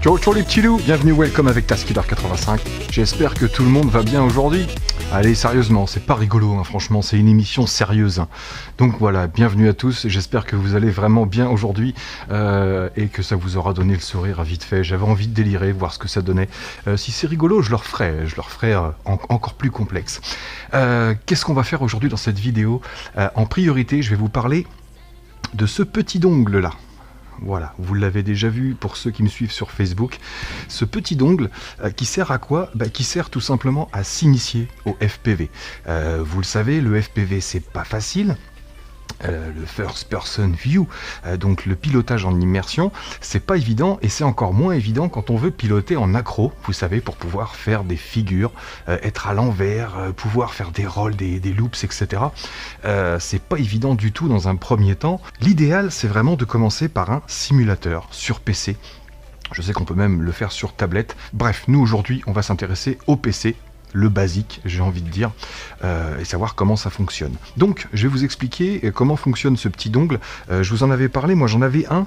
Ciao ciao les petits loups, bienvenue, welcome avec Taskiller85. J'espère que tout le monde va bien aujourd'hui. Allez, sérieusement, c'est pas rigolo, hein, franchement, c'est une émission sérieuse. Donc voilà, bienvenue à tous, j'espère que vous allez vraiment bien aujourd'hui et que ça vous aura donné le sourire à vite fait. J'avais envie de délirer, voir ce que ça donnait. Si c'est rigolo, je le referai encore plus complexe. Qu'est-ce qu'on va faire aujourd'hui dans cette vidéo? En priorité, je vais vous parler de ce petit dongle là. Voilà, vous l'avez déjà vu pour ceux qui me suivent sur Facebook. Ce petit dongle qui sert à quoi? Qui sert tout simplement à s'initier au FPV. Vous le savez, le FPV c'est pas facile. Le first person view, donc le pilotage en immersion, c'est pas évident et c'est encore moins évident quand on veut piloter en accro, vous savez, pour pouvoir faire des figures, être à l'envers, pouvoir faire des rolls, des loops, etc. C'est pas évident du tout dans un premier temps. L'idéal, c'est vraiment de commencer par un simulateur sur PC. Je sais qu'on peut même le faire sur tablette. Bref, nous aujourd'hui, on va s'intéresser au PC. Le basique, j'ai envie de dire, et savoir comment ça fonctionne. Donc, je vais vous expliquer comment fonctionne ce petit dongle. Je vous en avais parlé, moi j'en avais un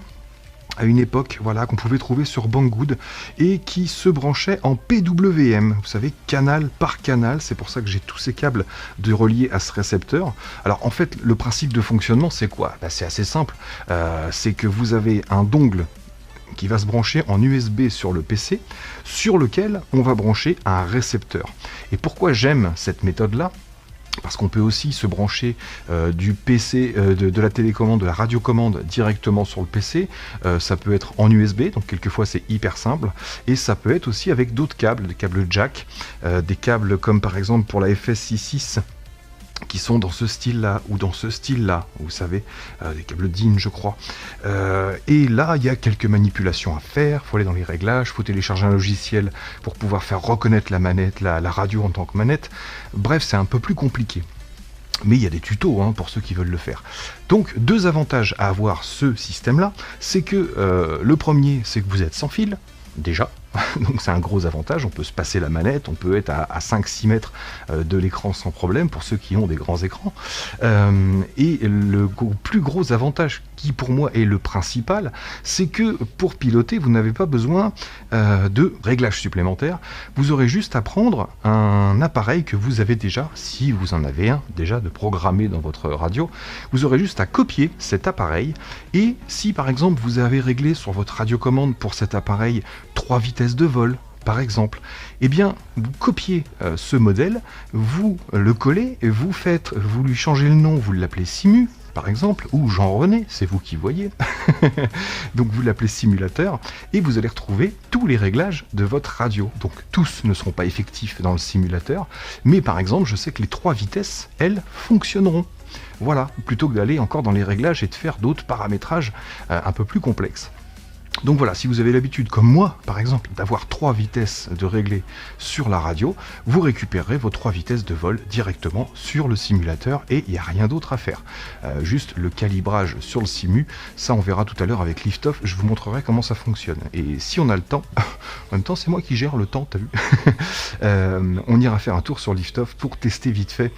à une époque, voilà, qu'on pouvait trouver sur Banggood et qui se branchait en PWM, vous savez, canal par canal. C'est pour ça que j'ai tous ces câbles de reliés à ce récepteur. Alors en fait, le principe de fonctionnement, c'est quoi? C'est assez simple, c'est que vous avez un dongle qui va se brancher en USB sur le PC, sur lequel on va brancher un récepteur. Et pourquoi j'aime cette méthode-là? Parce qu'on peut aussi se brancher du PC, de la télécommande, de la radiocommande directement sur le PC. Ça peut être en USB, donc quelquefois c'est hyper simple. Et ça peut être aussi avec d'autres câbles, des câbles jack, des câbles comme par exemple pour la FS66, qui sont dans ce style-là, ou dans ce style-là, vous savez, des câbles DIN, je crois. Et là, il y a quelques manipulations à faire, il faut aller dans les réglages, il faut télécharger un logiciel pour pouvoir faire reconnaître la manette, la radio en tant que manette. Bref, c'est un peu plus compliqué. Mais il y a des tutos pour ceux qui veulent le faire. Donc, deux avantages à avoir ce système-là, c'est que le premier, c'est que vous êtes sans fil, déjà. Donc c'est un gros avantage, on peut se passer la manette, on peut être à 5-6 mètres de l'écran sans problème pour ceux qui ont des grands écrans. Et le plus gros avantage qui pour moi est le principal, c'est que pour piloter, vous n'avez pas besoin de réglages supplémentaires. Vous aurez juste à prendre un appareil que vous avez déjà, si vous en avez un déjà de programmé dans votre radio. Vous aurez juste à copier cet appareil et si par exemple vous avez réglé sur votre radiocommande pour cet appareil 3 vitesses de vol, par exemple, eh bien, vous copiez ce modèle, vous le collez, et vous lui changez le nom, vous l'appelez Simu, par exemple, ou Jean-René, c'est vous qui voyez. Donc vous l'appelez simulateur, et vous allez retrouver tous les réglages de votre radio. Donc tous ne seront pas effectifs dans le simulateur, mais par exemple, je sais que les 3 vitesses, elles, fonctionneront. Voilà, plutôt que d'aller encore dans les réglages et de faire d'autres paramétrages un peu plus complexes. Donc voilà, si vous avez l'habitude, comme moi par exemple, d'avoir 3 vitesses de régler sur la radio, vous récupérerez vos 3 vitesses de vol directement sur le simulateur et il n'y a rien d'autre à faire. Juste le calibrage sur le simu, ça on verra tout à l'heure avec Liftoff, je vous montrerai comment ça fonctionne. Et si on a le temps, en même temps c'est moi qui gère le temps, t'as vu, on ira faire un tour sur Liftoff pour tester vite fait.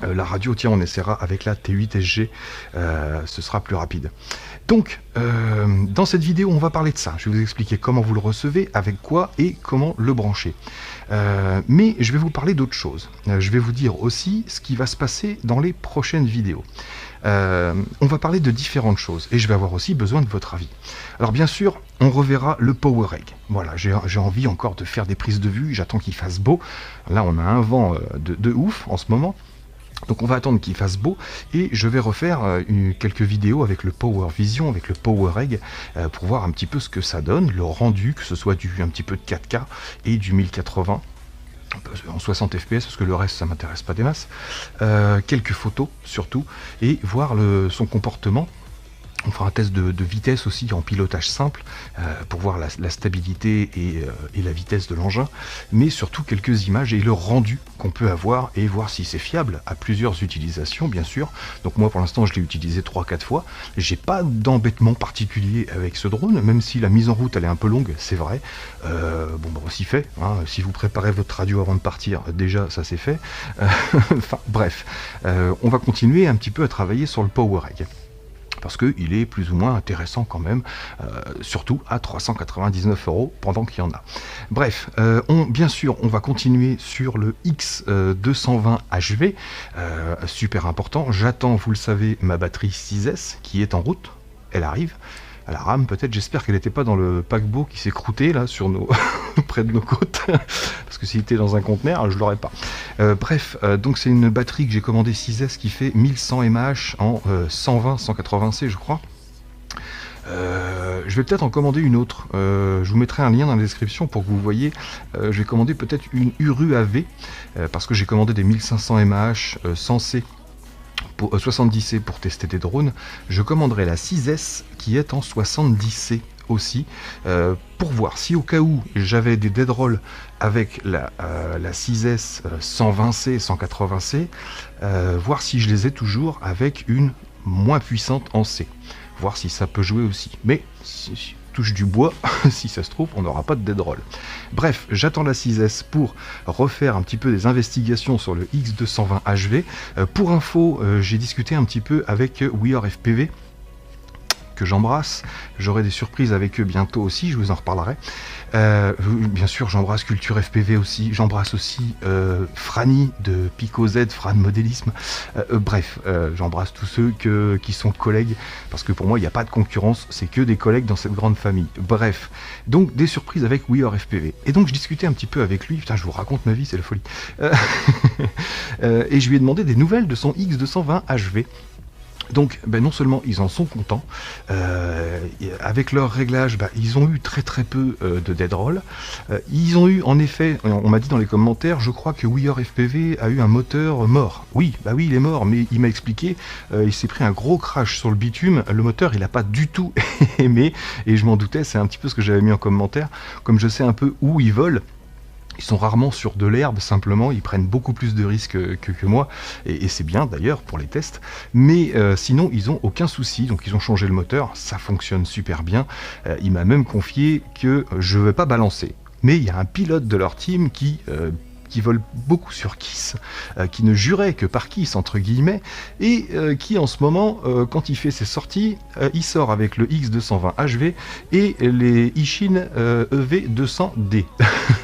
La radio, tiens, on essaiera avec la T8SG, ce sera plus rapide. Donc, dans cette vidéo, on va parler de ça. Je vais vous expliquer comment vous le recevez, avec quoi et comment le brancher. Mais je vais vous parler d'autre chose. Je vais vous dire aussi ce qui va se passer dans les prochaines vidéos. On va parler de différentes choses et je vais avoir aussi besoin de votre avis. Alors bien sûr, on reverra le Power Egg. Voilà, j'ai envie encore de faire des prises de vue, j'attends qu'il fasse beau. Là, on a un vent de ouf en ce moment. Donc on va attendre qu'il fasse beau et je vais refaire quelques vidéos avec le Power Vision, avec le Power Egg pour voir un petit peu ce que ça donne, le rendu, que ce soit un petit peu de 4K et du 1080 en 60 fps parce que le reste ça m'intéresse pas des masses, quelques photos surtout et voir son comportement. On fera un test de vitesse aussi en pilotage simple pour voir la stabilité et la vitesse de l'engin, mais surtout quelques images et le rendu qu'on peut avoir et voir si c'est fiable à plusieurs utilisations bien sûr. Donc moi pour l'instant je l'ai utilisé 3-4 fois, j'ai pas d'embêtement particulier avec ce drone, même si la mise en route elle est un peu longue, c'est vrai. Bon bah aussi fait, si vous préparez votre radio avant de partir, déjà ça c'est fait. Enfin bref, on va continuer un petit peu à travailler sur le Power Egg. parce qu'il est plus ou moins intéressant quand même, surtout à 399 € pendant qu'il y en a. Bref, bien sûr, on va continuer sur le X220 HV, super important. J'attends, vous le savez, ma batterie 6S qui est en route, elle arrive. À la rame peut-être, j'espère qu'elle n'était pas dans le paquebot qui s'est croûté là sur nos près de nos côtes, parce que s'il était dans un conteneur, je l'aurais pas. Bref, donc c'est une batterie que j'ai commandée 6S qui fait 1100 mAh en 120-180C je crois. Je vais peut-être en commander une autre, je vous mettrai un lien dans la description pour que vous voyez. Je vais commander peut-être une Uru AV, parce que j'ai commandé des 1500 mAh 100C, 70C pour tester des drones. Je commanderai la 6S qui est en 70C aussi, pour voir si au cas où j'avais des deadrolls avec la 6S 120C, 180C, voir si je les ai toujours avec une moins puissante en C, voir si ça peut jouer aussi. Mais si touche du bois, si ça se trouve, on n'aura pas de deadroll. Bref, j'attends la 6S pour refaire un petit peu des investigations sur le X220 HV. Pour info, j'ai discuté un petit peu avec WeAreFPV, que j'embrasse. J'aurai des surprises avec eux bientôt aussi, je vous en reparlerai. Bien sûr, j'embrasse Culture FPV aussi, j'embrasse aussi Franny de Pico Z, Fran Modélisme. Bref, j'embrasse tous ceux qui sont collègues, parce que pour moi, il n'y a pas de concurrence, c'est que des collègues dans cette grande famille. Bref, donc des surprises avec WeAreFPV. Et donc, je discutais un petit peu avec lui, putain, je vous raconte ma vie, c'est la folie. Et je lui ai demandé des nouvelles de son X220 HV. Donc non seulement ils en sont contents, avec leur réglage, ils ont eu très peu de deadroll. Ils ont eu en effet, on m'a dit dans les commentaires, je crois que WeAreFPV a eu un moteur mort. Oui, il est mort, mais il m'a expliqué, il s'est pris un gros crash sur le bitume, le moteur il n'a pas du tout aimé, et je m'en doutais, c'est un petit peu ce que j'avais mis en commentaire, comme je sais un peu où ils volent. Ils sont rarement sur de l'herbe, simplement, ils prennent beaucoup plus de risques que moi, et c'est bien d'ailleurs pour les tests, mais sinon ils n'ont aucun souci, donc ils ont changé le moteur, ça fonctionne super bien. Il m'a même confié que je ne vais pas balancer, mais il y a un pilote de leur team qui vole beaucoup sur Kiss, qui ne jurait que par Kiss entre guillemets, et qui en ce moment, quand il fait ses sorties, il sort avec le X220 HV et les Ishin EV200D,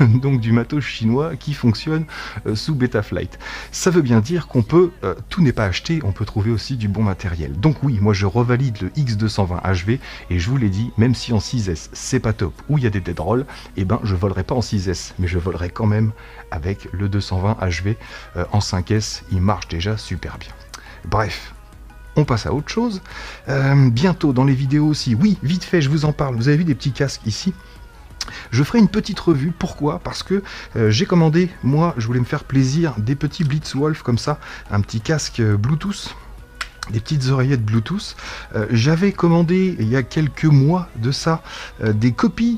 donc du matos chinois qui fonctionne sous Betaflight. Ça veut bien dire qu'on peut, tout n'est pas acheté, on peut trouver aussi du bon matériel. Donc oui, moi je revalide le X220 HV, et je vous l'ai dit, même si en 6S c'est pas top, où il y a des deadrolls, je volerai pas en 6S, mais je volerai quand même avec le 220 HV en 5S, il marche déjà super bien. Bref, on passe à autre chose. Bientôt dans les vidéos aussi, oui, vite fait, je vous en parle, vous avez vu des petits casques ici. Je ferai une petite revue, pourquoi? Parce que j'ai commandé, moi je voulais me faire plaisir, des petits Blitzwolf comme ça, un petit casque Bluetooth, des petites oreillettes Bluetooth. J'avais commandé il y a quelques mois de ça des copies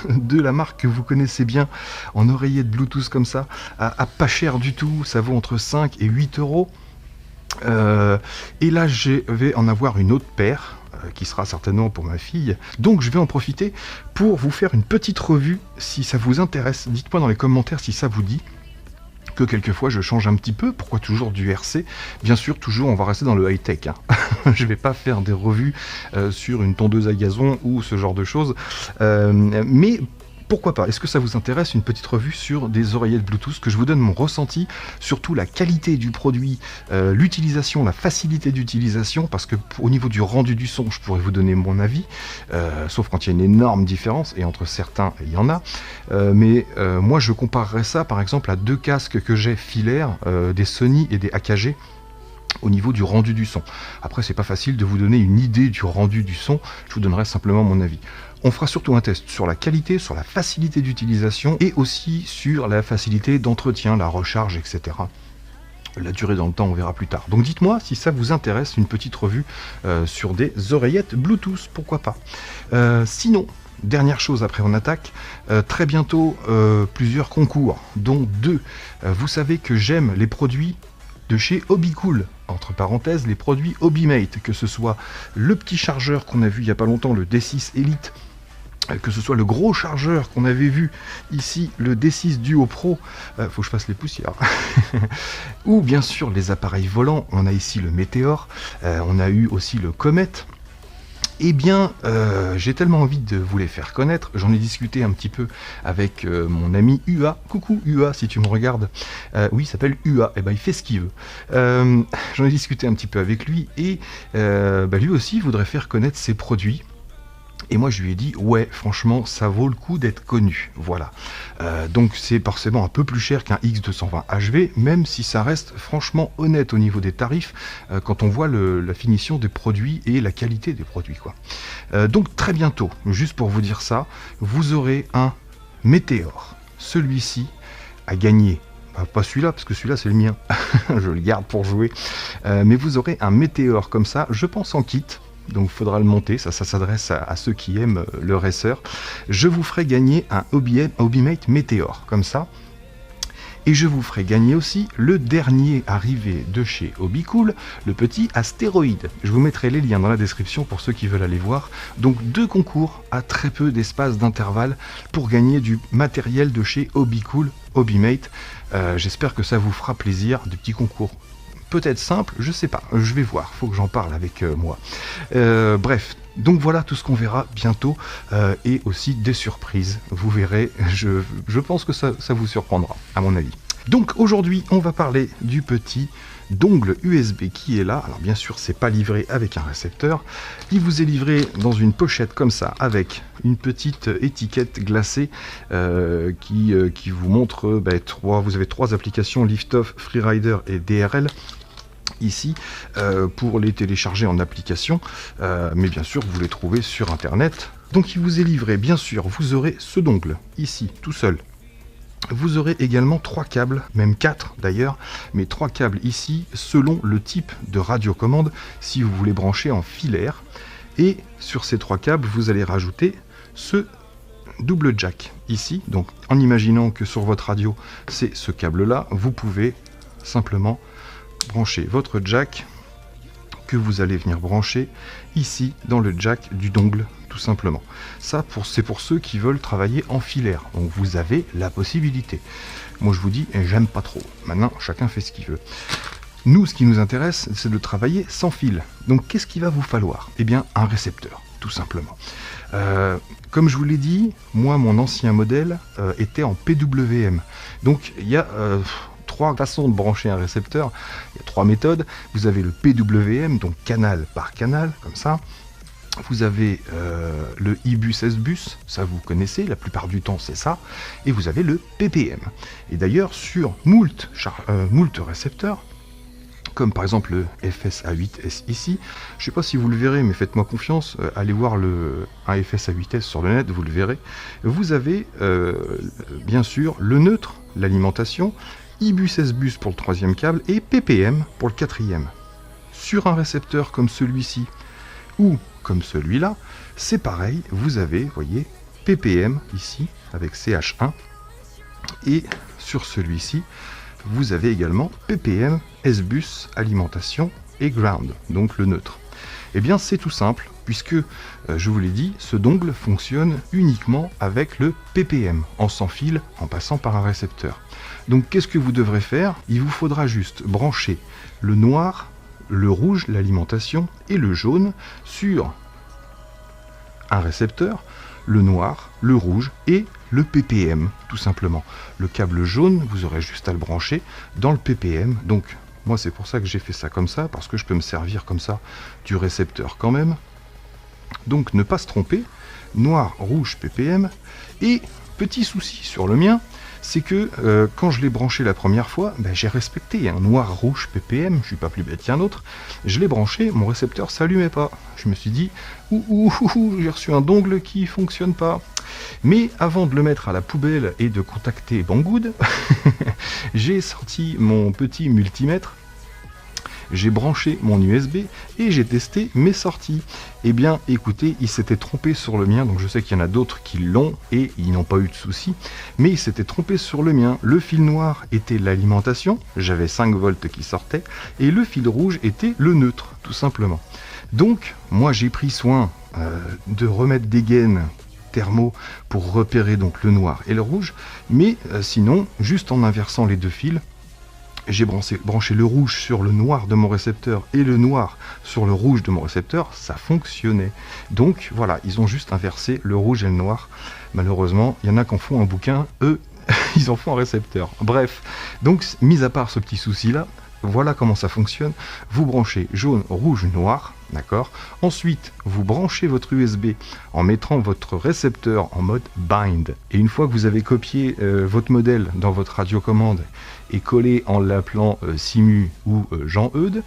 de la marque que vous connaissez bien en oreillettes Bluetooth comme ça, à pas cher du tout, ça vaut entre 5 et 8 €. Et là je vais en avoir une autre paire qui sera certainement pour ma fille, donc je vais en profiter pour vous faire une petite revue si ça vous intéresse. Dites-moi dans les commentaires si ça vous dit que quelquefois je change un petit peu. Pourquoi toujours du RC? Bien sûr, toujours on va rester dans le high-tech, hein. Je vais pas faire des revues sur une tondeuse à gazon ou ce genre de choses, mais pourquoi pas? Est-ce que ça vous intéresse, une petite revue sur des oreillettes Bluetooth, que je vous donne mon ressenti, surtout la qualité du produit, l'utilisation, la facilité d'utilisation, parce que au niveau du rendu du son, je pourrais vous donner mon avis, sauf quand il y a une énorme différence, et entre certains, il y en a, mais moi je comparerais ça par exemple à deux casques que j'ai filaires, des Sony et des AKG, au niveau du rendu du son. Après, c'est pas facile de vous donner une idée du rendu du son, je vous donnerai simplement mon avis. On fera surtout un test sur la qualité, sur la facilité d'utilisation, et aussi sur la facilité d'entretien, la recharge, etc. La durée dans le temps, on verra plus tard. Donc dites-moi si ça vous intéresse, une petite revue sur des oreillettes Bluetooth, pourquoi pas. Sinon, dernière chose, après on attaque, très bientôt plusieurs concours, dont 2. Vous savez que j'aime les produits de chez Hobbycool, entre parenthèses les produits Hobbymate, que ce soit le petit chargeur qu'on a vu il n'y a pas longtemps, le D6 Elite, que ce soit le gros chargeur qu'on avait vu ici, le D6 Duo Pro, faut que je fasse les poussières, ou bien sûr les appareils volants, on a ici le Meteor, on a eu aussi le Comet. Eh bien, j'ai tellement envie de vous les faire connaître, j'en ai discuté un petit peu avec mon ami UA, coucou UA si tu me regardes, oui il s'appelle UA, et ben il fait ce qu'il veut. J'en ai discuté un petit peu avec lui, et lui aussi voudrait faire connaître ses produits. Et moi je lui ai dit ouais franchement ça vaut le coup d'être connu, voilà. Donc c'est forcément un peu plus cher qu'un X220 HV, même si ça reste franchement honnête au niveau des tarifs, quand on voit la finition des produits et la qualité des produits quoi. Donc très bientôt, juste pour vous dire ça, vous aurez un Meteor. Celui-ci a gagné. Pas celui-là, parce que celui-là c'est le mien, je le garde pour jouer. Mais vous aurez un Meteor comme ça, je pense en kit. Donc il faudra le monter, ça s'adresse à ceux qui aiment le racer. Je vous ferai gagner un Hobimate Meteor, comme ça. Et je vous ferai gagner aussi le dernier arrivé de chez Hobbycool, le petit astéroïde. Je vous mettrai les liens dans la description pour ceux qui veulent aller voir. Donc 2 concours à très peu d'espace d'intervalle pour gagner du matériel de chez Hobbycool, Hobimate. J'espère que ça vous fera plaisir, des petits concours. Peut-être simple, je sais pas, je vais voir, faut que j'en parle avec moi. Bref, donc voilà tout ce qu'on verra bientôt, et aussi des surprises, vous verrez, je pense que ça vous surprendra, à mon avis. Donc aujourd'hui, on va parler du petit dongle USB qui est là. Alors bien sûr, c'est pas livré avec un récepteur, il vous est livré dans une pochette comme ça, avec une petite étiquette glacée qui vous montre, vous avez 3 applications, Liftoff, Freerider et DRL. Ici pour les télécharger en application, mais bien sûr vous les trouvez sur internet. Donc il vous est livré, bien sûr vous aurez ce dongle ici tout seul. Vous aurez également 3 câbles, même 4 d'ailleurs, mais 3 câbles ici selon le type de radiocommande si vous voulez brancher en filaire. Et sur ces 3 câbles vous allez rajouter ce double jack ici. Donc en imaginant que sur votre radio c'est ce câble là, vous pouvez simplement brancher votre jack que vous allez venir brancher ici dans le jack du dongle tout simplement. Ça c'est pour ceux qui veulent travailler en filaire, donc vous avez la possibilité. Moi je vous dis j'aime pas trop, maintenant chacun fait ce qu'il veut. Nous ce qui nous intéresse c'est de travailler sans fil, donc qu'est-ce qu'il va vous falloir? Eh bien un récepteur tout simplement. Comme je vous l'ai dit, moi mon ancien modèle était en PWM, donc il y a 3 façons de brancher un récepteur, il y a 3 méthodes. Vous avez le PWM, donc canal par canal, comme ça. Vous avez le iBus S-Bus, ça vous connaissez, la plupart du temps c'est ça. Et vous avez le PPM. Et d'ailleurs sur moult récepteurs, comme par exemple le FS-A8S ici, je ne sais pas si vous le verrez, mais faites-moi confiance, allez voir un FS-A8S sur le net, vous le verrez. Vous avez bien sûr le neutre, l'alimentation, iBus S-Bus pour le 3e câble et PPM pour le 4e. Sur un récepteur comme celui-ci ou comme celui-là, c'est pareil, vous avez, voyez, PPM ici avec CH1 et sur celui-ci, vous avez également PPM, S-Bus, alimentation et ground, donc le neutre. Eh bien c'est tout simple, puisque, je vous l'ai dit, ce dongle fonctionne uniquement avec le PPM, en sans fil, en passant par un récepteur. Donc qu'est-ce que vous devrez faire? Il vous faudra juste brancher le noir, le rouge, l'alimentation, et le jaune sur un récepteur, le noir, le rouge et le PPM, tout simplement. Le câble jaune, vous aurez juste à le brancher dans le PPM, donc moi c'est pour ça que j'ai fait ça comme ça, parce que je peux me servir comme ça du récepteur quand même. Donc ne pas se tromper, noir, rouge, PPM. Et petit souci sur le mien, c'est que quand je l'ai branché la première fois, j'ai respecté un noir, rouge, PPM, je suis pas plus bête qu'un autre. Je l'ai branché, mon récepteur s'allumait pas. Je me suis dit, j'ai reçu un dongle qui fonctionne pas. Mais avant de le mettre à la poubelle et de contacter Banggood, j'ai sorti mon petit multimètre, j'ai branché mon USB et j'ai testé mes sorties. Eh bien écoutez, il s'était trompé sur le mien, donc je sais qu'il y en a d'autres qui l'ont et ils n'ont pas eu de soucis, mais il s'était trompé sur le mien. Le fil noir était l'alimentation, j'avais 5 volts qui sortaient, et le fil rouge était le neutre, tout simplement. Donc moi j'ai pris soin de remettre des gaines thermo pour repérer donc le noir et le rouge, mais sinon, juste en inversant les deux fils, j'ai branché le rouge sur le noir de mon récepteur et le noir sur le rouge de mon récepteur, ça fonctionnait. Donc voilà, ils ont juste inversé le rouge et le noir. Malheureusement, il y en a qui en font un bouquin, eux, ils en font un récepteur. Bref, donc mis à part ce petit souci-là, voilà comment ça fonctionne. Vous branchez jaune, rouge, noir, d'accord. Ensuite, vous branchez votre USB en mettant votre récepteur en mode bind. Et une fois que vous avez copié votre modèle dans votre radiocommande et collé en l'appelant Simu ou Jean-Eudes,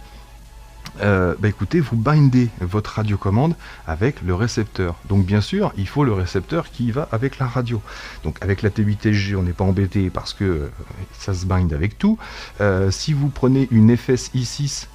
écoutez, vous bindez votre radiocommande avec le récepteur. Donc bien sûr, il faut le récepteur qui va avec la radio. Donc avec la T8SG, on n'est pas embêté parce que ça se bind avec tout. Si vous prenez une FS i6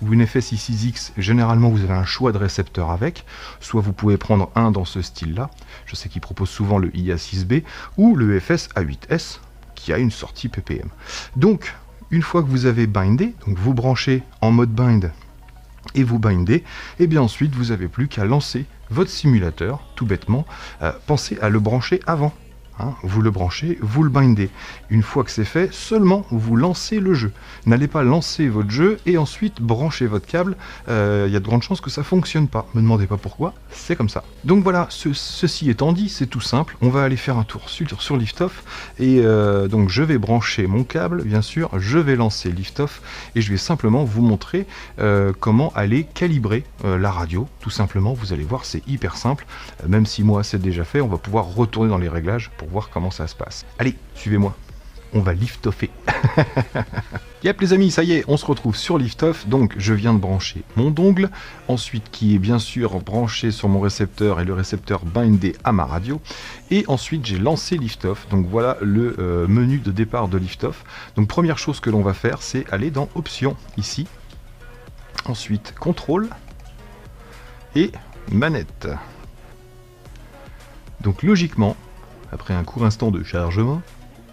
ou une FS i6X, généralement vous avez un choix de récepteur avec. Soit vous pouvez prendre un dans ce style-là. Je sais qu'il propose souvent le IA6B ou le FS A8S qui a une sortie PPM. Donc, une fois que vous avez bindé, donc vous branchez en mode bind et vous bindez, et bien ensuite vous n'avez plus qu'à lancer votre simulateur, tout bêtement. Pensez à le brancher avant. Vous le branchez, vous le bindez. Une fois que c'est fait, seulement vous lancez le jeu. N'allez pas lancer votre jeu et ensuite brancher votre câble. Il y a de grandes chances que ça ne fonctionne pas. Ne me demandez pas pourquoi, c'est comme ça. Donc voilà, ceci étant dit, c'est tout simple. On va aller faire un tour sur Liftoff. Et donc je vais brancher mon câble, bien sûr. Je vais lancer Liftoff et je vais simplement vous montrer comment aller calibrer la radio. Tout simplement, vous allez voir, c'est hyper simple. Même si moi c'est déjà fait, on va pouvoir retourner dans les réglages pour voir comment ça se passe. Allez, suivez-moi, on va liftoffer. Yep les amis, ça y est, on se retrouve sur Liftoff. Donc je viens de brancher mon dongle, ensuite qui est bien sûr branché sur mon récepteur et le récepteur bindé à ma radio. Et ensuite j'ai lancé Liftoff. Donc voilà le menu de départ de Liftoff. Donc première chose que l'on va faire, c'est aller dans Options ici. Ensuite Contrôle et Manette. Donc logiquement, après un court instant de chargement,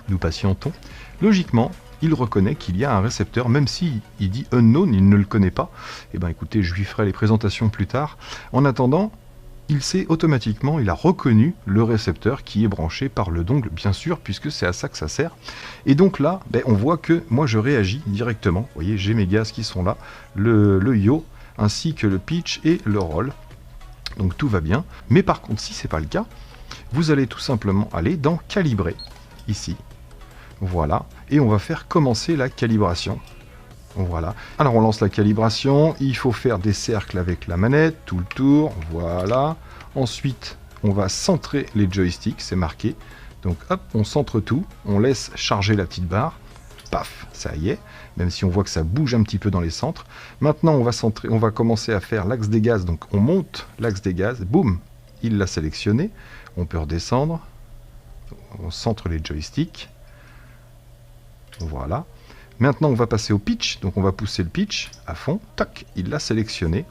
nous patientons, logiquement, il reconnaît qu'il y a un récepteur, même si il dit unknown, il ne le connaît pas. Eh bien écoutez, je lui ferai les présentations plus tard. En attendant, il sait automatiquement, il a reconnu le récepteur qui est branché par le dongle, bien sûr, puisque c'est à ça que ça sert. Et donc là, on voit que moi je réagis directement. Vous voyez, j'ai mes gaz qui sont là, le yaw, ainsi que le pitch et le roll. Donc tout va bien. Mais par contre, si c'est pas le cas, vous allez tout simplement aller dans calibrer, ici, voilà, et on va faire commencer la calibration, voilà. Alors on lance la calibration, il faut faire des cercles avec la manette, tout le tour, voilà, ensuite on va centrer les joysticks, c'est marqué, donc hop, on centre tout, on laisse charger la petite barre, paf, ça y est, même si on voit que ça bouge un petit peu dans les centres. Maintenant on va centrer, on va commencer à faire l'axe des gaz, donc on monte l'axe des gaz, boum, il l'a sélectionné. On peut redescendre, on centre les joysticks, voilà. Maintenant on va passer au pitch, donc on va pousser le pitch à fond, tac, il l'a sélectionné.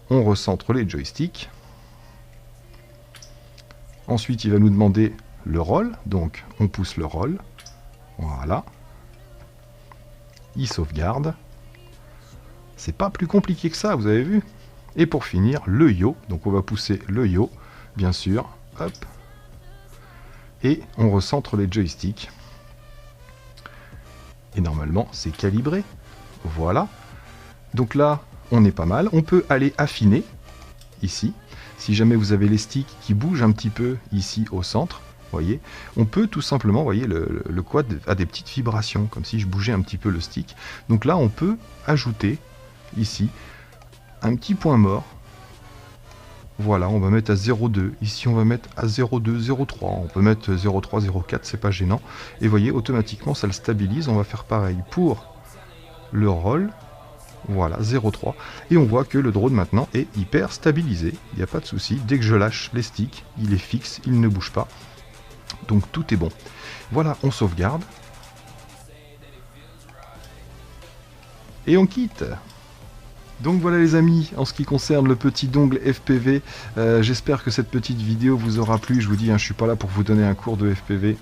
On recentre les joysticks. Ensuite il va nous demander le roll, donc on pousse le roll, voilà. Il sauvegarde. C'est pas plus compliqué que ça, vous avez vu. Et pour finir, le yaw, donc on va pousser le yaw, bien sûr, hop, et on recentre les joysticks. Et normalement, c'est calibré. Voilà. Donc là, on est pas mal. On peut aller affiner, ici. Si jamais vous avez les sticks qui bougent un petit peu ici au centre, voyez, on peut tout simplement, voyez, le quad a des petites vibrations, comme si je bougeais un petit peu le stick. Donc là, on peut ajouter, ici, un petit point mort. Voilà, on va mettre à 0,2. Ici, on va mettre à 0,2, 0,3. On peut mettre 0,3, 0,4, c'est pas gênant. Et vous voyez, automatiquement, ça le stabilise. On va faire pareil pour le roll. Voilà, 0,3. Et on voit que le drone, maintenant, est hyper stabilisé. Il n'y a pas de souci. Dès que je lâche les sticks, il est fixe, il ne bouge pas. Donc, tout est bon. Voilà, on sauvegarde. Et on quitte. Donc voilà les amis, en ce qui concerne le petit dongle FPV, j'espère que cette petite vidéo vous aura plu. Je vous dis, je suis pas là pour vous donner un cours de FPV.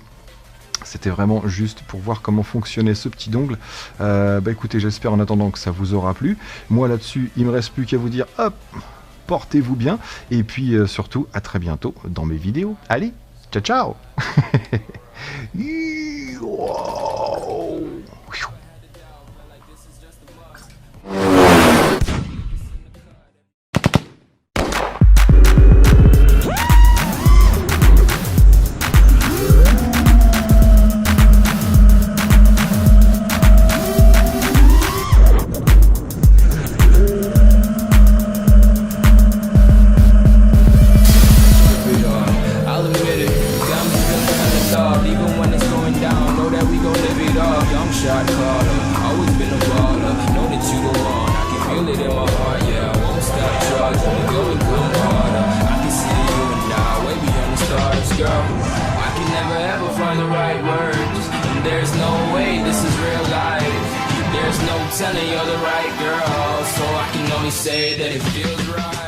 C'était vraiment juste pour voir comment fonctionnait ce petit dongle. Écoutez, j'espère en attendant que ça vous aura plu. Moi là-dessus, il me reste plus qu'à vous dire, hop, portez-vous bien, et puis surtout, à très bientôt dans mes vidéos. Allez, ciao ciao. Shot caller, always been a baller. Know that you the one, I can feel it in my heart. Yeah, I won't stop charging and go and come harder. I can see you and I, way beyond the stars, girl. I can never ever find the right words, and there's no way this is real life. There's no telling you're the right girl, so I can only say that it feels right.